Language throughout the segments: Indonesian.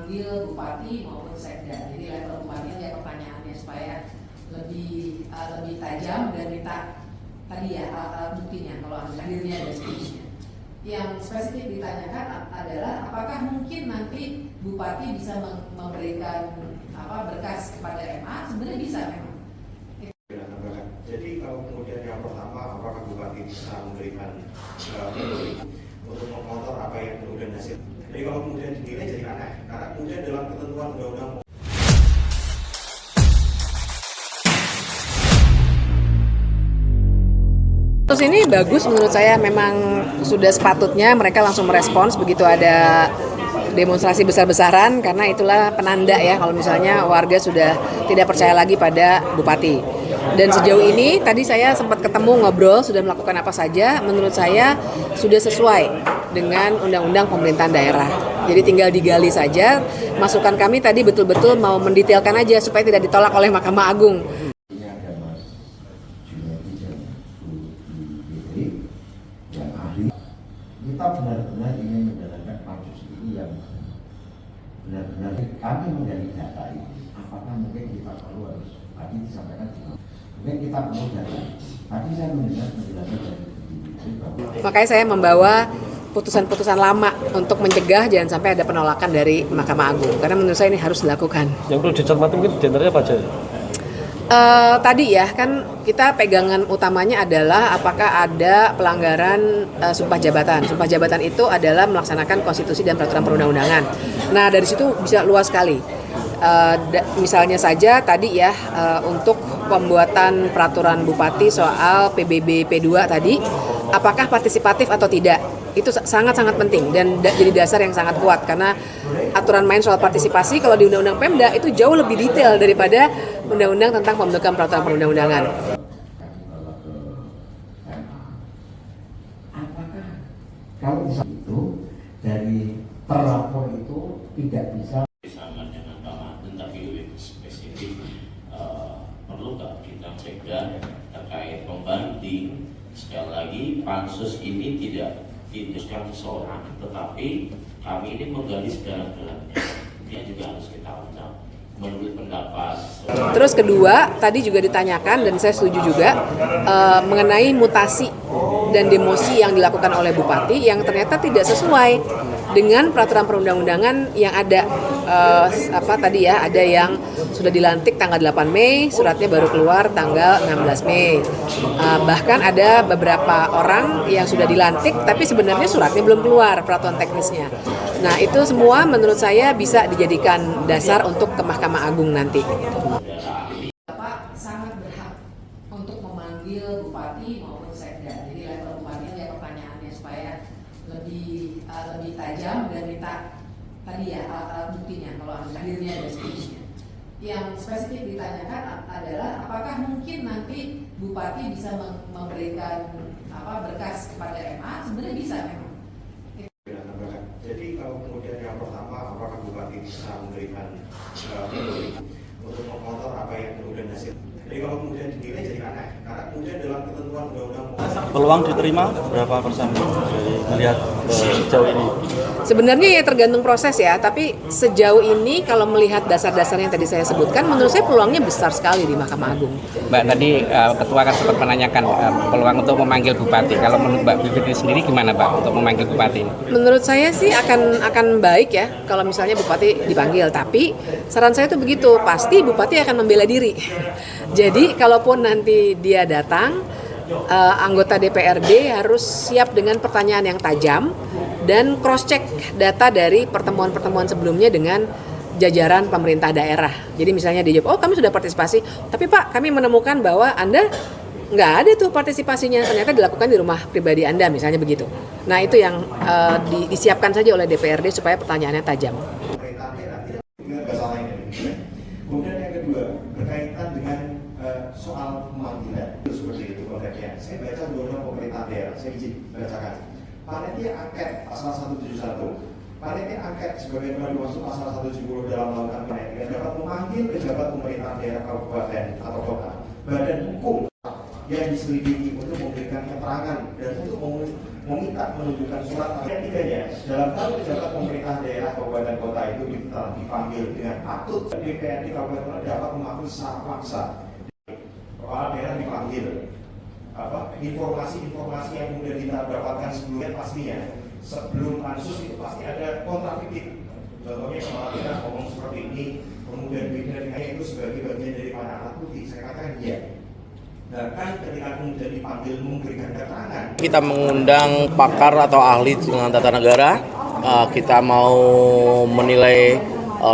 memanggil bupati maupun sekda. Jadi level bupati ya pertanyaannya supaya lebih tajam dan minta tadi ya alat buktinya kalau hadirnya dan seterusnya. Yang spesifik ditanyakan adalah apakah mungkin nanti bupati bisa memberikan berkas kepada MA? Sebenarnya bisa memang. Jadi kalau kemudian yang pertama, apakah bupati bisa memberikan untuk mengontrol apa yang kemudian hasil? Jadi kalau kemudian dinilai jadi aneh, karena kemudian dalam ketentuan undang-undang Terus ini bagus menurut saya, memang sudah sepatutnya mereka langsung merespons begitu ada demonstrasi besar-besaran, karena itulah penanda ya kalau misalnya warga sudah tidak percaya lagi pada bupati. Dan sejauh ini tadi saya sempat ketemu ngobrol sudah melakukan apa saja, menurut saya sudah sesuai dengan undang-undang pemerintahan daerah. Jadi tinggal digali saja. Masukan kami tadi betul-betul mau mendetailkan aja supaya tidak ditolak oleh Mahkamah Agung. Kita benar-benar ingin menjalankan pansus ini yang benar-benar kami menggali data ini. Apakah mungkin kita perlu harus tadi disampaikan juga, mungkin kita perlu data. Tadi saya mendengar penjelasan dari Makanya saya membawa putusan-putusan lama untuk mencegah jangan sampai ada penolakan dari Mahkamah Agung, karena menurut saya ini harus dilakukan. Yang perlu dicermati mungkin diantaranya apa aja? Tadi ya kan kita pegangan utamanya adalah apakah ada pelanggaran sumpah jabatan. Sumpah jabatan itu adalah melaksanakan konstitusi dan peraturan perundang-undangan. Nah dari situ bisa luas sekali. Misalnya saja tadi ya untuk pembuatan peraturan bupati soal PBB P2 tadi, apakah partisipatif atau tidak? Itu sangat-sangat penting dan jadi dasar yang sangat kuat, karena aturan main soal partisipasi kalau di Undang-Undang Pemda itu jauh lebih detail daripada Undang-Undang tentang pembentukan peraturan perundang-undangan. Apakah kalau itu dari terlapor itu tidak bisa sama dengan Pak Madun, tapi lebih spesifik perlu kita cegah terkait pembanding. Sekali lagi pansus ini tidak diindustrikan seseorang, tetapi kami ini menggali segala-galanya. Dia juga harus kita undang menurut pendapat. Terus kedua, tadi juga ditanyakan dan saya setuju juga mengenai mutasi dan demosi yang dilakukan oleh bupati yang ternyata tidak sesuai dengan peraturan perundang-undangan yang ada. Tadi ya, ada yang sudah dilantik tanggal 8 Mei, suratnya baru keluar tanggal 16 Mei. Bahkan ada beberapa orang yang sudah dilantik tapi sebenarnya suratnya belum keluar, peraturan teknisnya. Nah, itu semua menurut saya bisa dijadikan dasar untuk ke Mahkamah Agung nanti. Bapak sangat berhak untuk memanggil bupati maupun sekda. Jadi level bupati ya pertanyaannya supaya lebih tajam dan minta tadi ya alat buktinya kalau hadirnya dan seterusnya. Yang spesifik ditanyakan adalah apakah mungkin nanti bupati bisa memberikan berkas kepada MA? Sebenarnya bisa memang. Jadi kalau kemudian yang pertama, apakah bupati bisa memberikan untuk mengontrol apa yang kemudian hasil? Jadi kalau kemudian dinilai jadi aneh, karena kemudian dalam ketentuan undang-undang Peluang diterima berapa persen dari melihat sejauh ini? Sebenarnya ya tergantung proses ya, tapi sejauh ini kalau melihat dasar-dasar yang tadi saya sebutkan, menurut saya peluangnya besar sekali di Mahkamah Agung. Mbak, tadi Ketua kan sempat menanyakan peluang untuk memanggil bupati. Kalau menurut Mbak Bivitri sendiri gimana Mbak untuk memanggil bupati? Menurut saya sih akan baik ya kalau misalnya bupati dipanggil, tapi saran saya tuh begitu, pasti bupati akan membela diri. Jadi kalaupun nanti dia datang, anggota DPRD harus siap dengan pertanyaan yang tajam dan cross check data dari pertemuan-pertemuan sebelumnya dengan jajaran pemerintah daerah. Jadi misalnya dia jawab, oh kami sudah partisipasi, tapi Pak kami menemukan bahwa Anda nggak ada tuh partisipasinya, ternyata dilakukan di rumah pribadi Anda misalnya begitu. Nah itu yang disiapkan saja oleh DPRD supaya pertanyaannya tajam. Kemudian yang kedua berkaitan dengan soal pemanggilan seperti itu konteksnya. Saya baca undang-undang pemerintah daerah, saya izin bacakan. Panitia angket pasal 171, panitia angket sebagaimana dimaksud pasal 170 dalam melakukan penelitian dapat memanggil pejabat pemerintah daerah kabupaten atau kota, badan hukum yang diselidiki untuk memberikan keterangan dan untuk meminta menunjukkan surat. Yang tiganya, dalam hal pejabat pemerintah daerah kabupaten kota itu dipanggil dengan patut. DPRD Kabupaten dapat mengambil secara paksa. Kepala daerah dipanggil. Informasi-informasi yang kemudian kita dapatkan sebelumnya pastinya sebelum pansus itu pasti ada kontradiktif. Contohnya kepala daerah ngomong seperti ini, kemudian beda dengan itu sebagai bagian dari alat bukti. Saya katakan iya. Bahkan ketika kemudian dipanggil memberikan keterangan, kita mengundang pakar atau ahli dengan tata negara. Kita mau menilai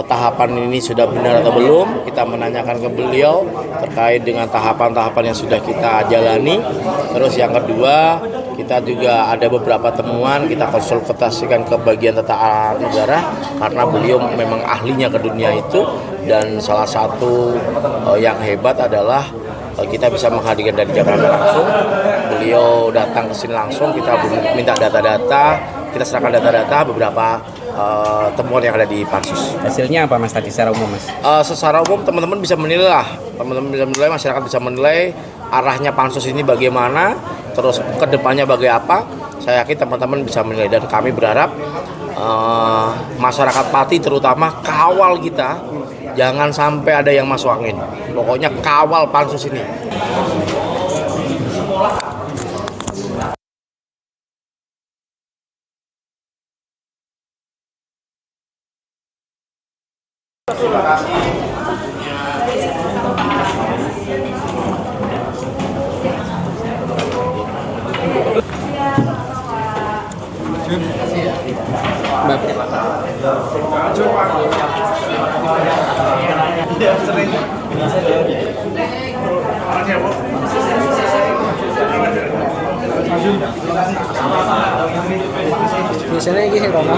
tahapan ini sudah benar atau belum. Kita menanyakan ke beliau terkait dengan tahapan-tahapan yang sudah kita jalani. Terus yang kedua, kita juga ada beberapa temuan, kita konsultasikan ke bagian tata negara karena beliau memang ahlinya ke dunia itu. Dan salah satu yang hebat adalah kita bisa menghadirkan dari Jakarta langsung. Beliau datang ke sini langsung, kita minta data-data, kita serahkan data-data beberapa temuan yang ada di pansus. Hasilnya apa Mas tadi secara umum Mas? Secara umum teman-teman bisa menilai lah, masyarakat bisa menilai arahnya pansus ini bagaimana, terus kedepannya bagaimana apa. Saya yakin teman-teman bisa menilai dan kami berharap masyarakat Pati terutama kawal kita, jangan sampai ada yang masuk angin. Pokoknya kawal pansus ini. terima kasih. Biasanya ini Romo.